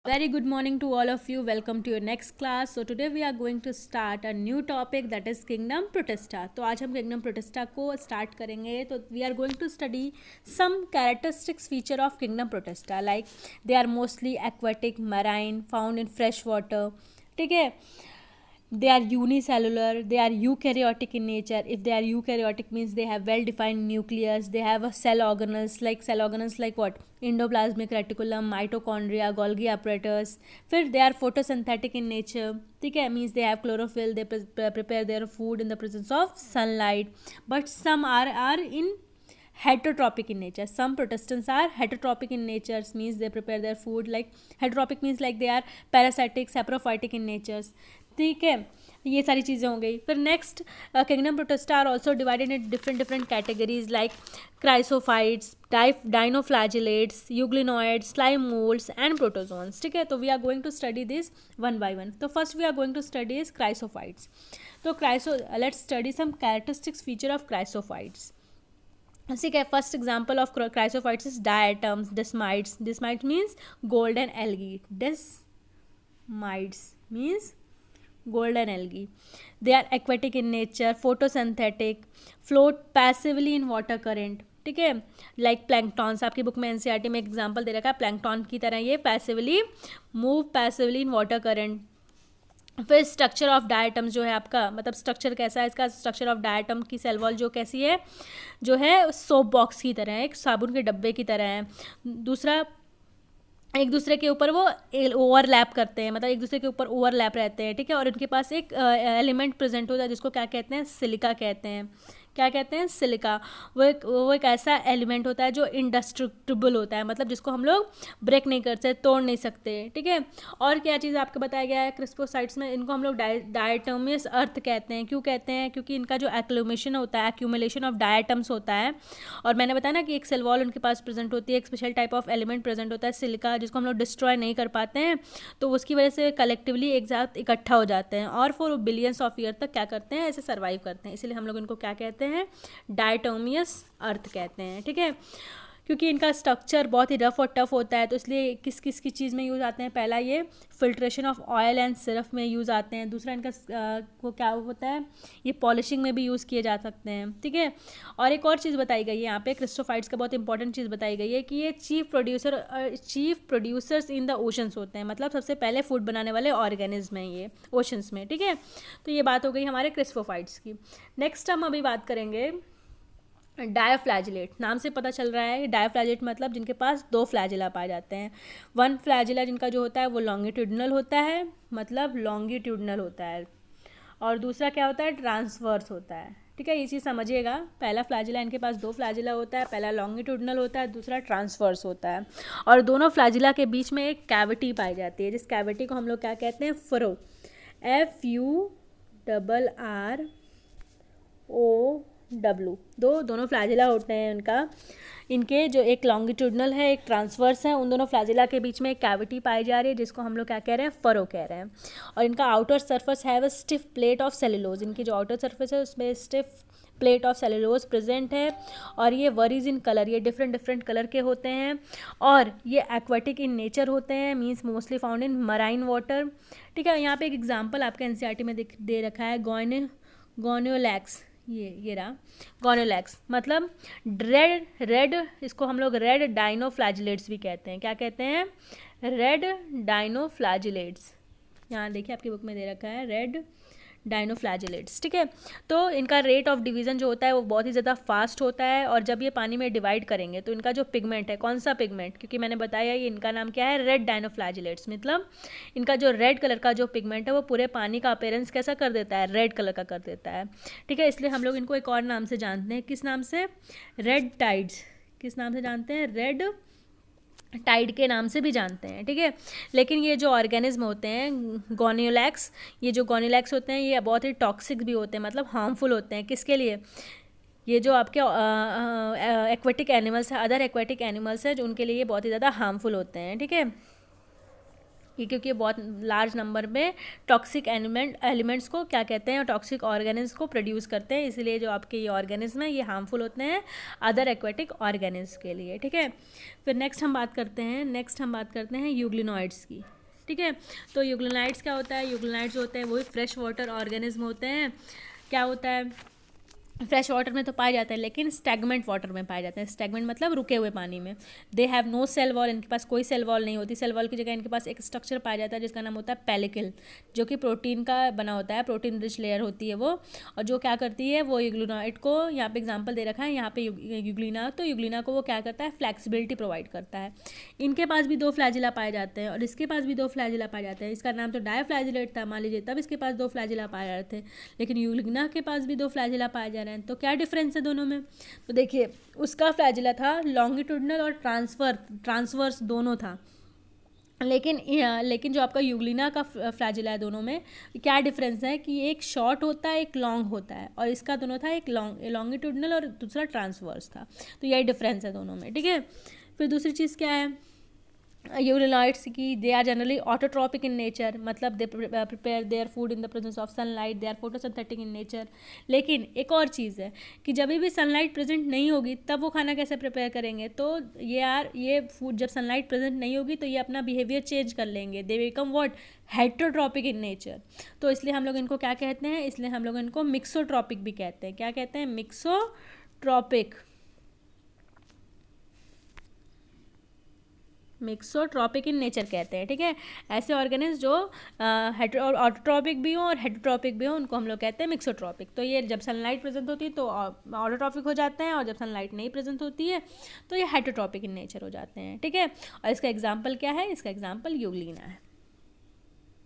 Very good morning to all of you. Welcome to your next class. So today we are going to start a new topic that is Kingdom Protista. तो आज हम Kingdom Protista को start करेंगे. तो we are going to study some characteristics feature of Kingdom Protista, like they are mostly aquatic, marine, found in fresh water. ठीक है. They are unicellular, they are eukaryotic in nature. If they are eukaryotic means they have well defined nucleus, they have a cell organelles like what, endoplasmic reticulum, mitochondria, Golgi apparatus. फिर they are photosynthetic in nature, ठीक है, means they have chlorophyll, they prepare their food in the presence of sunlight. But some are in heterotropic in nature. Some protistans are heterotropic in nature, means they prepare their food like heterotropic means like they are parasitic, saprophytic in nature. ठीक है, ये सारी चीज़ें हो गई. फिर next, kingdom Protista are also divided in different categories like chrysophytes, dinoflagellates, euglenoids, slime moulds and protozoans. ठीक है, तो we are going to study this one by one. तो first we are going to study is chrysophytes. तो let's study some characteristics feature of chrysophytes. ठीक है, first example of chrysophytes is diatoms, desmids. Desmids means golden algae. Desmids means golden algae. They are aquatic in nature, photosynthetic, float passively in water current. ठीक है, like planktons. आपकी book में NCERT में example दे रखा है plankton की तरह ये पैसिवली इन वाटर करंट. फिर स्ट्रक्चर ऑफ डायटम्स जो है आपका, मतलब स्ट्रक्चर कैसा है इसका, स्ट्रक्चर ऑफ डायटम की सेल वॉल जो कैसी है, जो है सोप बॉक्स की तरह है, एक साबुन के डब्बे की तरह है. दूसरा, एक दूसरे के ऊपर वो ओवरलैप करते हैं, मतलब एक दूसरे के ऊपर ओवरलैप रहते हैं. ठीक है, और इनके पास एक एलिमेंट प्रेजेंट होता है जिसको क्या कहते हैं, सिलिका कहते हैं. क्या कहते हैं, सिलिका. वो एक ऐसा एलिमेंट होता है जो इंडेस्ट्रक्टिबल होता है, मतलब जिसको हम लोग ब्रेक नहीं कर सकते, तोड़ नहीं सकते. ठीक है, और क्या चीज़ आपको बताया गया है क्रिस्पोसाइट्स में, इनको हम लोग डायटोमियस अर्थ कहते हैं. क्यों कहते हैं, क्योंकि इनका जो एक्यूमुलेशन ऑफ डायटम्स होता है. और मैंने बताया ना कि एक सेल वॉल उनके पास प्रेजेंट होती है, एक special type of element present होता है सिलिका, जिसको हम लोग डिस्ट्रॉय नहीं कर पाते हैं, तो उसकी वजह से कलेक्टिवली एक साथ इकट्ठा हो जाते हैं और फॉर बिलियंस ऑफ ईयर तक क्या करते हैं, ऐसे सर्वाइव करते हैं. इसलिए हम लोग इनको क्या कहते हैं, डायटोमियस अर्थ कहते हैं. ठीक है, क्योंकि इनका स्ट्रक्चर बहुत ही रफ और टफ होता है, तो इसलिए किस किस की चीज़ में यूज़ आते हैं. पहला ये filtration of oil and syrup में यूज़ आते हैं. दूसरा इनका वो क्या होता है, ये पॉलिशिंग में भी यूज़ किए जा सकते हैं. ठीक है, और एक और चीज़ बताई गई है यहाँ पे क्रिस्टोफाइट्स का, बहुत इंपॉर्टेंट चीज़ बताई गई है कि ये chief producers in the oceans होते हैं, मतलब सबसे पहले फूड बनाने वाले ऑर्गेनिज्म हैं ये ओशंस में. ठीक है, तो ये बात हो गई हमारे क्रिस्टोफाइट्स की. नेक्स्ट हम अभी बात करेंगे डायोफ्लैजिलेट. नाम से पता चल रहा है डायोफ्लैजिलेट मतलब जिनके पास दो फ्लैजिला पाए जाते हैं. वन फ्लैजिला जिनका जो होता है वो लॉन्गिट्यूडनल होता है, मतलब लॉन्गिट्यूडनल होता है, और दूसरा क्या होता है, ट्रांसवर्स होता है. ठीक है, ये चीज़ समझिएगा. पहला फ्लैजिला, इनके पास दो फ्लैजिला होता है, पहला लॉन्गिट्यूडनल होता है, दूसरा ट्रांसवर्स होता है. और दोनों फ्लैजिला के बीच में एक कैविटी पाई जाती है, जिस कैविटी को हम लोग क्या कहते हैं, फरो. FURROW. दोनों फ्लैजिला होते हैं उनका. इनके जो एक लॉन्गिट्यूडनल है, एक ट्रांसवर्स है, उन दोनों फ्लैजिला के बीच में एक कैविटी पाई जा रही है जिसको हम लोग क्या कह रहे हैं, फरो कह रहे हैं. और इनका outer surface have a stiff plate of cellulose. इनकी जो आउटर सरफेस है उसमें stiff plate of cellulose present है. और ये वरीज इन कलर, ये डिफरेंट कलर के होते हैं. और ये एक्वाटिक इन नेचर होते हैं, means mostly found in marine water. ठीक है, यहाँ पे एक एग्जांपल आपके एनसीईआरटी में दे रखा है, गोनियोलैक्स. ये रहा गोनियोलैक्स, मतलब रेड, इसको हम लोग रेड डाइनोफ्लैजिलेट्स भी कहते हैं. क्या कहते हैं, रेड डाइनोफ्लैजिलेट्स. यहाँ देखिए आपकी बुक में दे रखा है रेड डाइनोफ्लैजिलेट्स. ठीक है, तो इनका रेट ऑफ डिवीज़न जो होता है वो बहुत ही ज़्यादा फास्ट होता है. और जब ये पानी में डिवाइड करेंगे तो इनका जो पिगमेंट है, कौन सा पिगमेंट, क्योंकि मैंने बताया ये इनका नाम क्या है, रेड डाइनोफ्लैजिलेट्स, मतलब इनका जो रेड कलर का जो पिगमेंट है वो पूरे पानी का अपीयरेंस कैसा कर देता है, रेड कलर का कर देता है. ठीक है, इसलिए हम लोग इनको एक और नाम से जानते हैं. किस नाम से, रेड टाइड्स. किस नाम से जानते हैं, रेड टाइड के नाम से भी जानते हैं. ठीक है, लेकिन ये जो ऑर्गेनिज्म होते हैं गोनियोलैक्स, ये जो गोनियोलैक्स होते हैं ये बहुत ही टॉक्सिक भी होते हैं, मतलब हार्मफुल होते हैं. किसके लिए, ये जो आपके एक्वेटिक एनिमल्स है, अदर एक्वेटिक एनिमल्स है, जो उनके लिए ये बहुत ही ज़्यादा हार्मफुल होते हैं. ठीक है, ये क्योंकि ये बहुत लार्ज नंबर में टॉक्सिक एलिमेंट्स को क्या कहते हैं, टॉक्सिक ऑर्गेनिज्म को प्रोड्यूस करते हैं, इसलिए जो आपके ये ऑर्गेनिज्म है ये हार्मफुल होते हैं अदर एक्वेटिक ऑर्गेनिज्म के लिए, ठीक है। फिर नेक्स्ट हम बात करते हैं यूग्लिनॉइड्स की, ठीक है। तो यूग्लिनॉइड्स क्या होता है, यूग्लिनॉइड्स होते हैं वही फ्रेश वाटर ऑर्गेनिज्म होते हैं। क्या होता है, फ्रेश वाटर में तो पाए जाते हैं लेकिन स्टैगमेंट वाटर में पाए जाते हैं। स्टैगमेंट मतलब रुके हुए पानी में। They have no cell wall, इनके पास कोई सेल वॉल नहीं होती। सेल वॉल की जगह इनके पास एक स्ट्रक्चर पाया जाता है जिसका नाम होता है पेलिकल, जो कि प्रोटीन का बना होता है, प्रोटीन रिच लेयर होती है वो, और जो क्या करती है वो यूग्लिनॉइड को, यहाँ पे एग्जाम्पल दे रखा है यहाँ पे यूग्लिना, तो यूग्लिना को वो क्या करता है, फ्लैक्सिबिलिटी प्रोवाइड करता है। इनके पास भी 2 फ्लैजिला पाए जाते हैं और इसके पास भी 2 फ्लैजिला पाए जाते हैं। इसका नाम तो डायफ्लैजिलेट था मान लीजिए, तब इसके पास 2 फ्लैजिला पाए जा रहे थे, लेकिन यूग्लिना के पास भी 2 फ्लैजिला पाए जा रहे हैं। तो क्या डिफरेंस है दोनों में, तो देखिए उसका फ्लैजिला था लॉन्गिट्यूडनल और ट्रांसवर्स दोनों था, लेकिन जो आपका यूग्लिना का फ्लैजिला है दोनों में क्या डिफरेंस है कि एक शॉर्ट होता है एक लॉन्ग होता है, और इसका दोनों था एक लॉन्गिट्यूडनल और दूसरा ट्रांसवर्स था। तो यही डिफरेंस है दोनों में, ठीक है। फिर दूसरी चीज़ क्या है यूग्लिनॉइड्स की, they are generally autotrophic in nature, मतलब they prepare their food in the presence of sunlight, they are photosynthetic in nature. लेकिन एक और चीज़ है कि जब भी सनलाइट प्रेजेंट नहीं होगी तब वो खाना कैसे प्रिपेयर करेंगे, तो ये फूड जब सनलाइट प्रेजेंट नहीं होगी तो ये अपना बिहेवियर चेंज कर लेंगे, they become what, heterotrophic in nature. तो इसलिए हम लोग इनको क्या कहते हैं, इसलिए हम लोग इनको मिक्सोट्रॉपिक भी कहते हैं। क्या कहते हैं, मिक्सोट्रॉपिक, मिक्सोट्रॉपिक इन नेचर कहते हैं, ठीक है। ऐसे ऑर्गेनिज्म जो ऑटोट्रॉपिक भी हो और हेटरोट्रॉपिक भी हो उनको हम लोग कहते हैं मिक्सोट्रॉपिक। तो ये जब सनलाइट प्रेजेंट होती है तो ऑटोट्रॉपिक हो जाते हैं, और जब सनलाइट नहीं प्रेजेंट होती है तो ये हेटरोट्रॉपिक इन नेचर हो जाते हैं, ठीक है। और इसका एग्जाम्पल क्या है, इसका एग्जाम्पल यूग्लिना है।